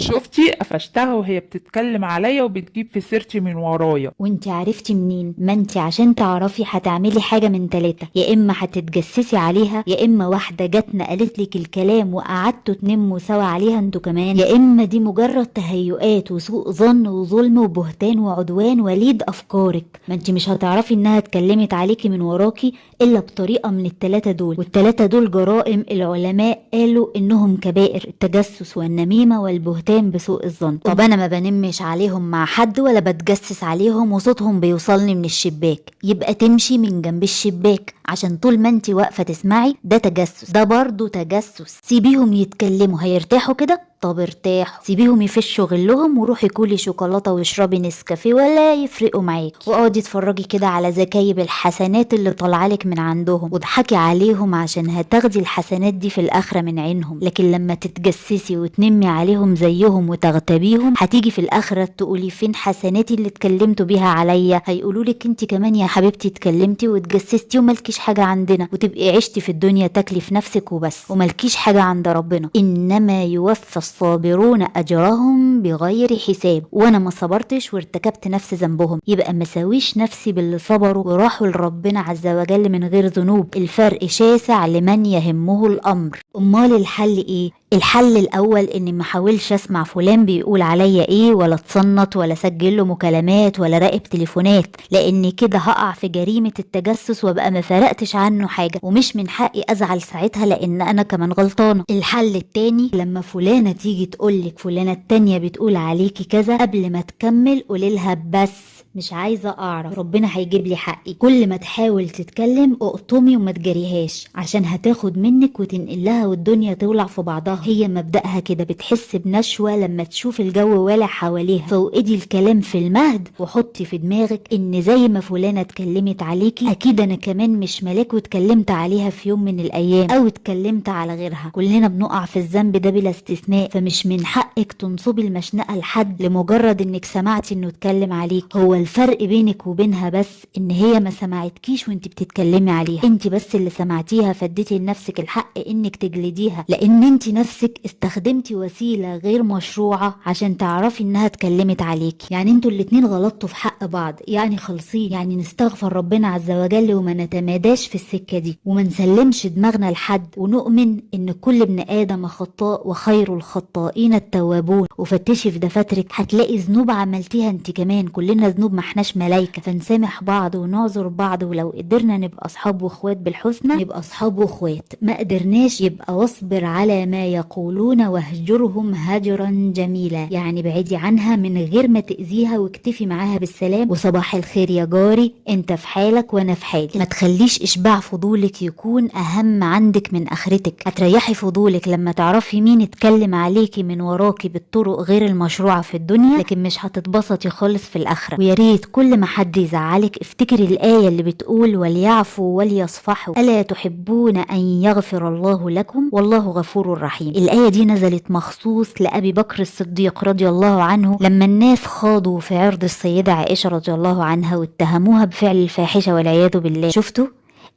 شفتي قفشتها وهي بتتكلم عليا وبتجيب في سيرتي من ورايا. وانت عرفتي منين؟ ما انت عشان تعرفي هتعملي حاجة من تلاتة، يا اما هتتجسسي عليها، يا اما واحدة جت نقلت لك الكلام وقعدتوا تنموا سوا عليها انتوا كمان، يا اما دي مجرد تهيؤات وسوء ظن وظلم وبهتان وعدوان وليد افكارك. ما انت مش هتعرفي انها اتكلمت عليكي من وراكي الا بطريقة من التلاتة دول، والتلاتة دول جرائم العلماء قالوا انهم كبائر: التجسس والنميمة والبهتان بسوء الظن. طب انا ما بنمش عليهم مع حد ولا بتجسس عليهم وصوتهم بيوصلني من الشباك، يبقى تمشي من جنب الشباك، عشان طول ما انت واقفة تسمعي ده تجسس، ده برضو تجسس. سيبيهم يتكلموا، هيرتاحوا كده؟ طب ارتاحوا، سيبيهم يفشوا غلهم وروحي كلي شوكولاته واشربي نسكافيه ولا يفرقوا معاكي، واقعدي اتفرجي كده على زكايب الحسنات اللي طالعالك من عندهم واضحكي عليهم عشان هتاخدي الحسنات دي في الاخره من عينهم. لكن لما تتجسسي وتنمي عليهم زيهم وتغتابيهم، هتيجي في الاخره تقولي فين حسناتي اللي اتكلمتوا بيها عليا؟ هيقولولك انت كمان يا حبيبتي اتكلمتي واتجسستي وملكيش حاجه عندنا، وتبقي عشتي في الدنيا تاكلي في نفسك وبس وملكيش حاجه عند ربنا. انما يوفى الصابرون اجرهم بغير حساب، وانا ما صبرتش وارتكبت نفس ذنبهم، يبقى مساويش نفسي باللي صبروا وراحوا لربنا عز وجل من غير ذنوب. الفرق شاسع لمن يهمه الامر. امال الحل ايه؟ الحل الاول اني ما احاولش اسمع فلان بيقول عليا ايه، ولا اتصنت، ولا اسجل له مكالمات، ولا راقب تليفونات، لان كده هقع في جريمة التجسس وابقى ما فرقتش عنه حاجة، ومش من حقي ازعل ساعتها لان انا كمان غلطانة. الحل التاني، لما فلانة تيجي تقولك فلانة التانية بتقول عليكي كذا، قبل ما تكمل قوليلها بس مش عايزة اعرف، ربنا هيجيب لي حقي. كل ما تحاول تتكلم اقطمي وما تجريهاش، عشان هتاخد منك وتنقلها والدنيا تولع في بعضها. هي مبدأها كده، بتحس بنشوة لما تشوف الجو والع حواليها. فوقدي الكلام في المهد وحطي في دماغك ان زي ما فلانة اتكلمت عليكي، اكيد انا كمان مش ملاك واتكلمت عليها في يوم من الايام، او اتكلمت على غيرها. كلنا بنقع في الذنب ده بلا استثناء، فمش من حقك تنصبي المشنقة لحد لمجرد انك سمعتي انه اتكلم عليك. هو الفرق بينك وبينها بس ان هي ما سمعتكيش وانت بتتكلمي عليها، انت بس اللي سمعتيها فاديتي لنفسك الحق انك تجلديها، لان انت نفسك استخدمتي وسيلة غير مشروعة عشان تعرفي انها اتكلمت عليك. يعني انتوا الاتنين غلطتوا في حق بعض، يعني خالصين. يعني نستغفر ربنا عز وجل وما نتماداش في السكة دي، وما نسلمش دماغنا لحد، ونؤمن ان كل ابن ادم خطاء وخير الخطائين التوابون. وفتشي في دفاترك هتلاقي ذنوب عملتيها انت كمان، كلنا ذنوب، ما احناش ملايكة. فنسامح بعض ونعذر بعض، ولو قدرنا نبقى اصحاب واخوات بالحسنى نبقى اصحاب واخوات، ما قدرناش يبقى واصبر على ما يقولون واهجرهم هجرا جميلا. يعني بعيدي عنها من غير ما تأذيها، واكتفي معاها بالسلام وصباح الخير يا جاري، انت في حالك وانا في حالي. ما تخليش اشباع فضولك يكون اهم عندك من اخرتك. هتريحي فضولك لما تعرفي مين اتكلم عليكي من وراكي بالطرق غير المشروعة في الدنيا، لكن مش هتتبسطي خالص في الاخرة. ويا ريت كل ما حد يزعلك افتكري الآية اللي بتقول وليعفوا وليصفحوا ألا تحبون أن يغفر الله لكم والله غفور رحيم. الآية دي نزلت مخصوص لأبي بكر الصديق رضي الله عنه، لما الناس خاضوا في عرض السيدة عائشة رضي الله عنها واتهموها بفعل الفاحشة والعياذ بالله. شفتوا؟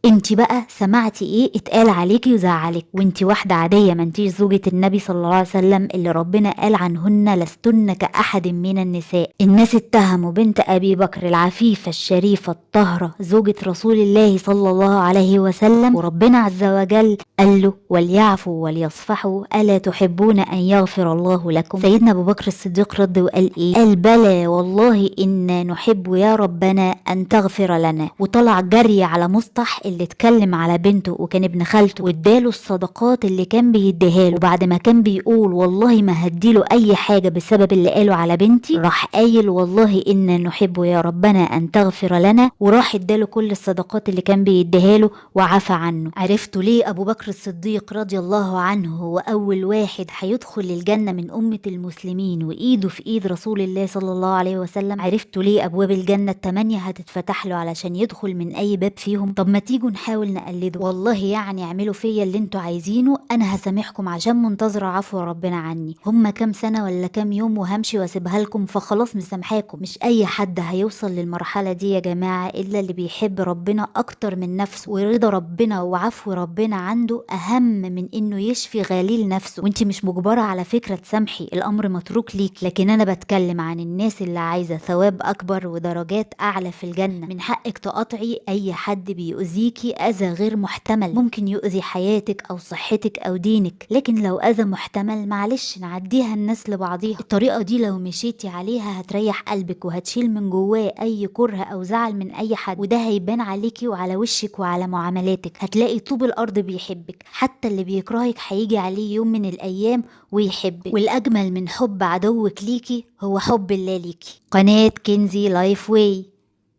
انتي بقى سمعتي ايه اتقال عليكي وزعلك، وانتي واحدة عادية ما انتيش زوجة النبي صلى الله عليه وسلم اللي ربنا قال عنهن لستن كأحد من النساء. الناس اتهموا بنت ابي بكر العفيفة الشريفة الطاهرة زوجة رسول الله صلى الله عليه وسلم، وربنا عز وجل قال له وليعفوا وليصفحوا ألا تحبون أن يغفر الله لكم. سيدنا أبو بكر الصديق رد وقال إيه؟ قال بلى والله إنا نحب يا ربنا أن تغفر لنا. وطلع جري على مصطح اللي اتكلم على بنته وكان ابن خالته، واداله الصدقات اللي كان بيديها له. وبعد ما كان بيقول والله ما هديله أي حاجة بسبب اللي قاله على بنتي، راح قايل والله إنا نحب يا ربنا أن تغفر لنا، وراح اداله كل الصدقات اللي كان بيديها له وعفى عنه. عرفتوا ليه أبو بكر الصديق رضي الله عنه هو أول واحد هيدخل الجنة من أمة المسلمين وإيده في إيد رسول الله صلى الله عليه وسلم؟ عرفتوا ليه أبواب الجنة 8 هتتفتح له علشان يدخل من أي باب فيهم؟ طب ما تيجوا نحاول نقلده. والله يعني اعملوا فيا اللي انتوا عايزينه، أنا هسامحكم عشان منتظرة عفو ربنا عني. هما كام سنة ولا كام يوم وهمشي واسيبها لكم، فخلاص مسامحاكم. مش أي حد هيوصل للمرحلة دي يا جماعة إلا اللي بيحب ربنا أكتر من نفسه، ورضا ربنا وعفو ربنا عنده تعمله أهم من إنه يشفي غليل نفسه. وانت مش مجبرة على فكرة تسامحي، الأمر متروك ليك. لكن أنا بتكلم عن الناس اللي عايزة ثواب أكبر ودرجات أعلى في الجنة. من حقك تقاطعي أي حد بيؤذيكي أذى غير محتمل، ممكن يؤذي حياتك أو صحتك أو دينك، لكن لو أذى محتمل معلش نعديها الناس لبعضيها. الطريقة دي لو مشيتي عليها هتريح قلبك وهتشيل من جواه أي كره أو زعل من أي حد، وده هيبان عليكي وعلى وشك وعلى معاملاتك. هتلاقي طوب الأرض بيحبك، حتى اللي بيكرهك هيجي عليه يوم من الأيام ويحبك. والأجمل من حب عدوك ليكي هو حب الله ليكي. قناة كنزي لايف واي.